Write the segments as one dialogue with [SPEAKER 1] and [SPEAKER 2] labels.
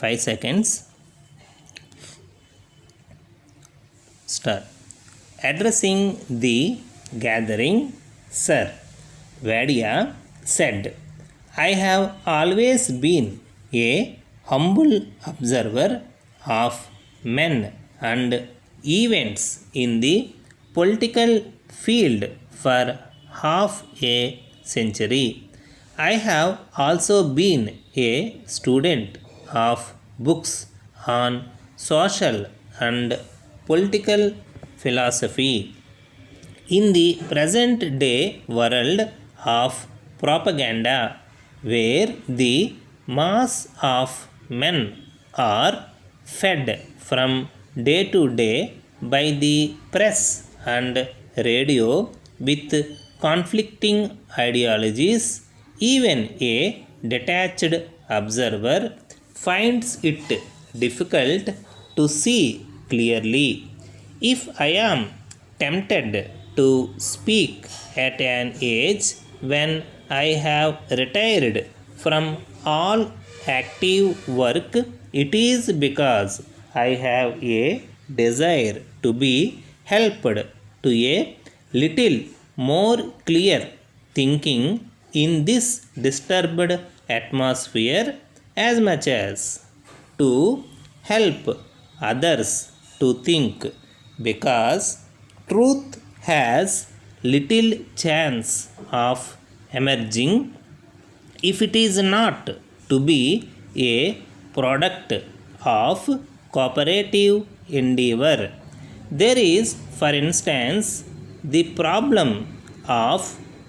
[SPEAKER 1] 5 seconds. Start. Addressing the gathering, Sir Vadia said, I have always been a humble observer of men and events in the political field for half a century. I have also been a student of books on social and political philosophy. In the present day world of propaganda, where the mass of men are fed from day to day by the press and radio with conflicting ideologies, even a detached observer finds it difficult to see clearly. If I am tempted to speak at an age when I have retired from all active work, it is because I have a desire to be helped to a little more clear thinking in this disturbed atmosphere, as much as to help others to think, because truth has little chance of emerging if it is not to be a product of cooperative endeavor. There is, for instance, the problem of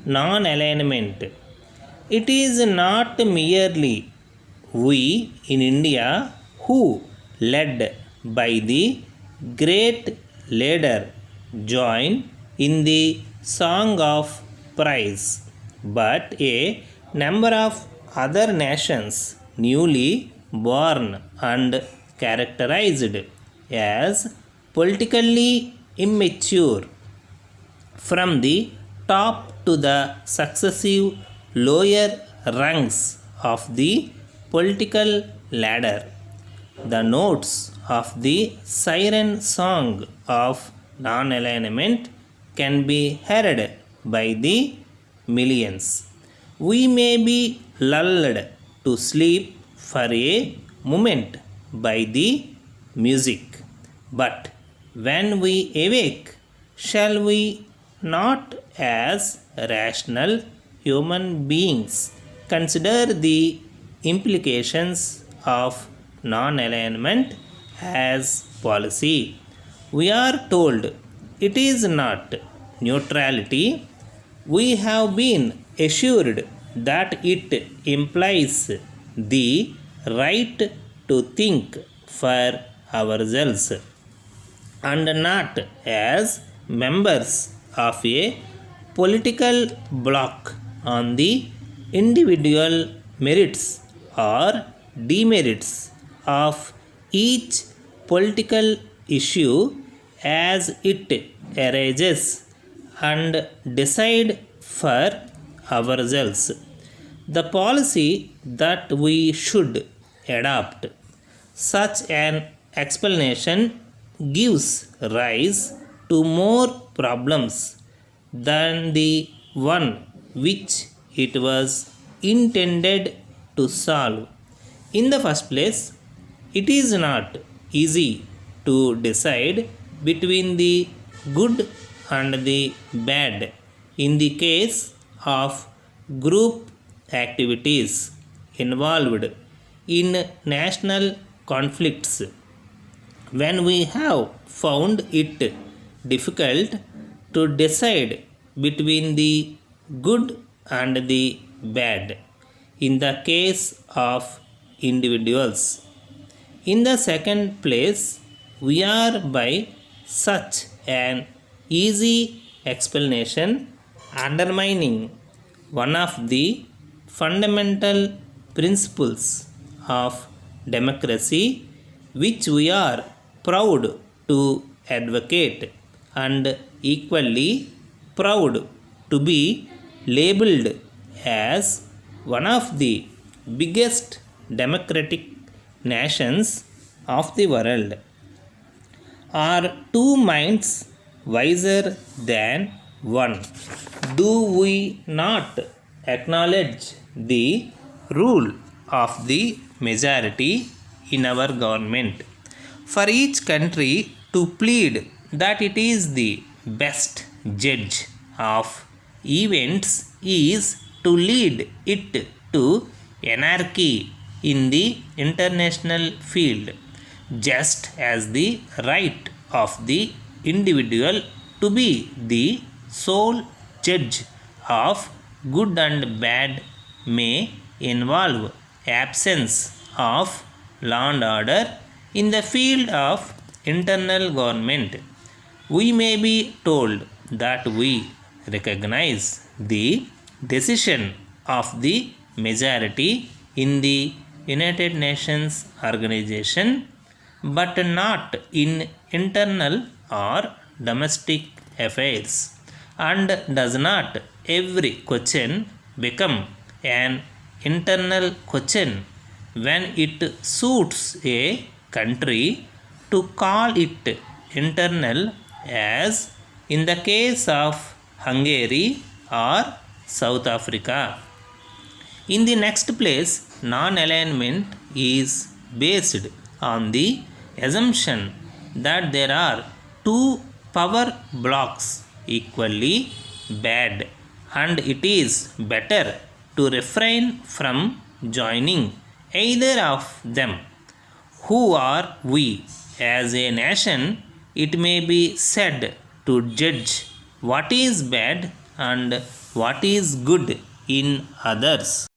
[SPEAKER 1] non alignment. It is not merely we in India who, led by the great leader, join in the song of praise, but a number of other nations newly born and characterized as politically immature from the top to the successive lower rungs of the political ladder. The notes of the siren song of non alignment can be heard by the millions. We may be lulled to sleep for a moment by the music, but when we awake, shall we not, as rational human beings, consider the implications of non alignment as policy? We are told it is not neutrality. We have been assured that it implies the right to think for ourselves and not as members of a political bloc on the individual merits or demerits of each political issue as it arises, and decide for ourselves the policy that we should adopt. Such an explanation gives rise to more problems than the one which it was intended to solve. In the first place, it is not easy to decide between the good and the bad in the case of group activities involved in national conflicts. When we have found it difficult to decide between the good and the bad in the case of individuals. In the second place, we are by such an easy explanation undermining one of the fundamental principles of democracy which we are proud to advocate, and equally proud to be labeled as one of the biggest democratic nations of the world are two minds wiser than one? Do we not acknowledge the rule of the majority in our government? For each country to plead that it is the best judge of events is to lead it to anarchy in the international field, just as the right of the individual to be the sole judge of good and bad may involve absence of law and order in the field of internal government. We may be told that we recognize the decision of the majority in the United Nations organization, but not in internal or domestic affairs. And does not every question become an internal question when it suits a country to call it internal, as in the case of Hungary or South Africa? In the next place, non-alignment is based on the assumption that there are two power blocks equally bad, and it is better to refrain from joining either of them. Who are we as a nation, it may be said, to judge what is bad and what is good in others?